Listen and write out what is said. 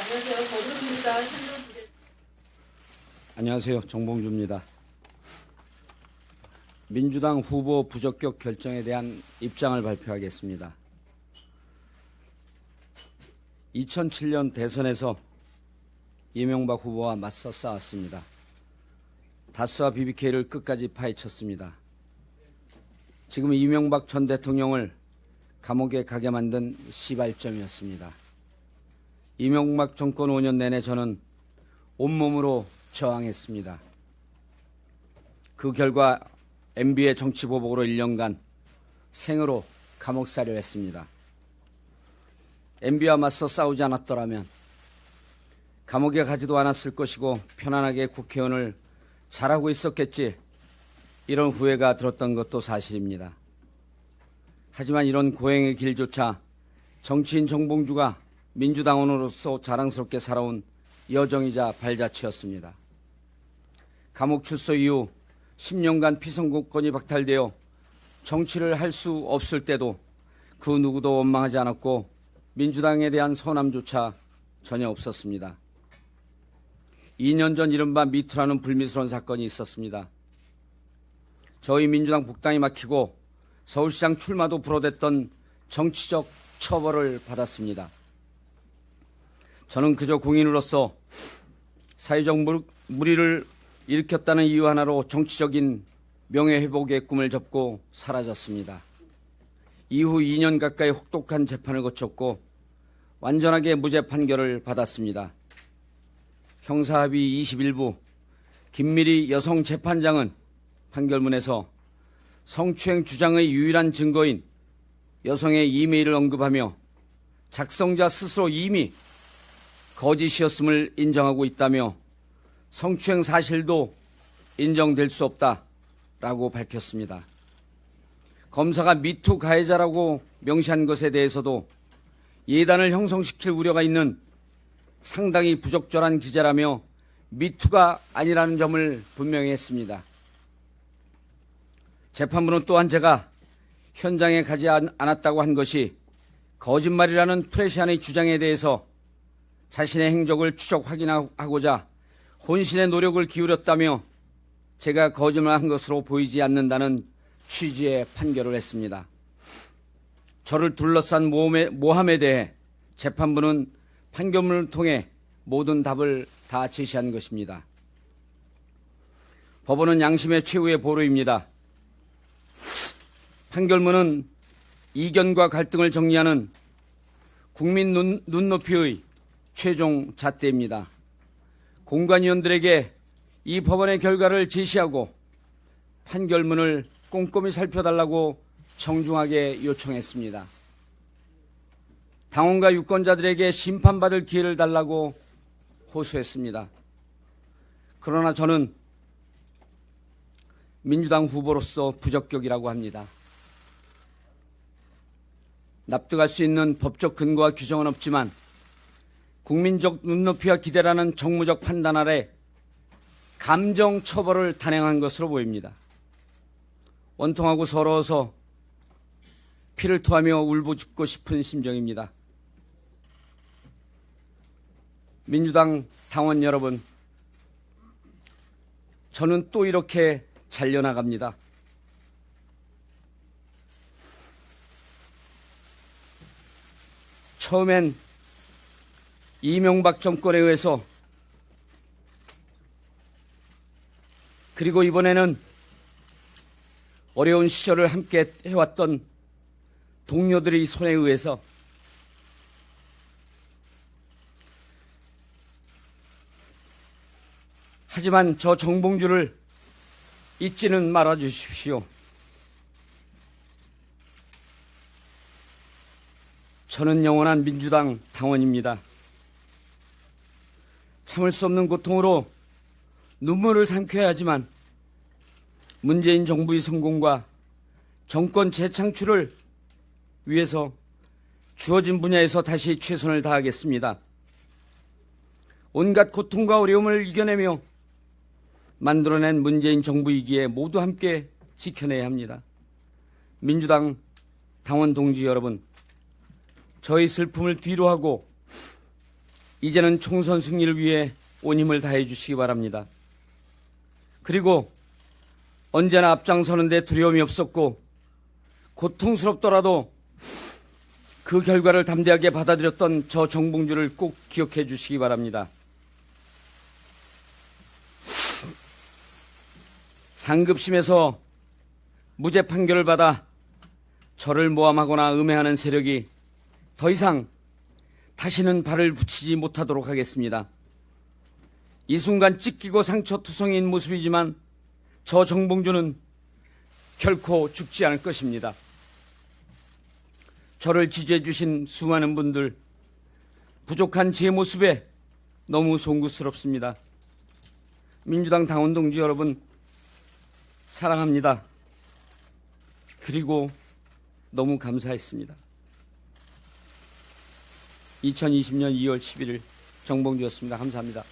안녕하세요. 더불어민주당 안녕하세요. 정봉주입니다. 민주당 후보 부적격 결정에 대한 입장을 발표하겠습니다. 2007년 대선에서 이명박 후보와 맞서 싸웠습니다. 다스와 BBK를 끝까지 파헤쳤습니다. 지금 이명박 전 대통령을 감옥에 가게 만든 시발점이었습니다. 이명박 정권 5년 내내 저는 온몸으로 저항했습니다. 그 결과 MB의 정치보복으로 1년간 생으로 감옥살이를 했습니다. MB와 맞서 싸우지 않았더라면 감옥에 가지도 않았을 것이고 편안하게 국회의원을 잘하고 있었겠지, 이런 후회가 들었던 것도 사실입니다. 하지만 이런 고행의 길조차 정치인 정봉주가 민주당원으로서 자랑스럽게 살아온 여정이자 발자취였습니다. 감옥 출소 이후 10년간 피선거권이 박탈되어 정치를 할 수 없을 때도 그 누구도 원망하지 않았고 민주당에 대한 서운함조차 전혀 없었습니다. 2년 전 이른바 미투라는 불미스러운 사건이 있었습니다. 저희 민주당 복당이 막히고 서울시장 출마도 불어댔던 정치적 처벌을 받았습니다. 저는 그저 공인으로서 사회적 물의를 일으켰다는 이유 하나로 정치적인 명예회복의 꿈을 접고 사라졌습니다. 이후 2년 가까이 혹독한 재판을 거쳤고 완전하게 무죄 판결을 받았습니다. 형사합의 21부 김미리 여성재판장은 판결문에서 성추행 주장의 유일한 증거인 여성의 이메일을 언급하며 작성자 스스로 이미 거짓이었음을 인정하고 있다며 성추행 사실도 인정될 수 없다라고 밝혔습니다. 검사가 미투 가해자라고 명시한 것에 대해서도 예단을 형성시킬 우려가 있는 상당히 부적절한 기재라며 미투가 아니라는 점을 분명히 했습니다. 재판부는 또한 제가 현장에 가지 않았다고 한 것이 거짓말이라는 프레시안의 주장에 대해서 자신의 행적을 추적 확인하고자 혼신의 노력을 기울였다며 제가 거짓말한 것으로 보이지 않는다는 취지의 판결을 했습니다. 저를 둘러싼 모함에 대해 재판부는 판결문을 통해 모든 답을 다 제시한 것입니다. 법원은 양심의 최후의 보루입니다. 판결문은 이견과 갈등을 정리하는 국민 눈높이의 최종 잣대입니다. 공관위원들에게 이 법원의 결과를 제시하고 판결문을 꼼꼼히 살펴달라고 정중하게 요청했습니다. 당원과 유권자들에게 심판받을 기회를 달라고 호소했습니다. 그러나 저는 민주당 후보로서 부적격이라고 합니다. 납득할 수 있는 법적 근거와 규정은 없지만 국민적 눈높이와 기대라는 정무적 판단 아래 감정 처벌을 단행한 것으로 보입니다. 원통하고 서러워서 피를 토하며 울부짖고 싶은 심정입니다. 민주당 당원 여러분, 저는 또 이렇게 잘려나갑니다. 처음엔 이명박 정권에 의해서, 그리고 이번에는 어려운 시절을 함께 해왔던 동료들의 손에 의해서, 하지만 저 정봉주를 잊지는 말아주십시오. 저는 영원한 민주당 당원입니다. 참을 수 없는 고통으로 눈물을 삼켜야 하지만 문재인 정부의 성공과 정권 재창출을 위해서 주어진 분야에서 다시 최선을 다하겠습니다. 온갖 고통과 어려움을 이겨내며 만들어낸 문재인 정부이기에 모두 함께 지켜내야 합니다. 민주당 당원 동지 여러분, 저희 슬픔을 뒤로하고 이제는 총선 승리를 위해 온 힘을 다해 주시기 바랍니다. 그리고 언제나 앞장서는 데 두려움이 없었고 고통스럽더라도 그 결과를 담대하게 받아들였던 저 정봉주를 꼭 기억해 주시기 바랍니다. 상급심에서 무죄 판결을 받아 저를 모함하거나 음해하는 세력이 더 이상 다시는 발을 붙이지 못하도록 하겠습니다. 이 순간 찢기고 상처투성이인 모습이지만 저 정봉주는 결코 죽지 않을 것입니다. 저를 지지해 주신 수많은 분들, 부족한 제 모습에 너무 송구스럽습니다. 민주당 당원 동지 여러분, 사랑합니다. 그리고 너무 감사했습니다. 2020년 2월 11일 정봉주였습니다. 감사합니다.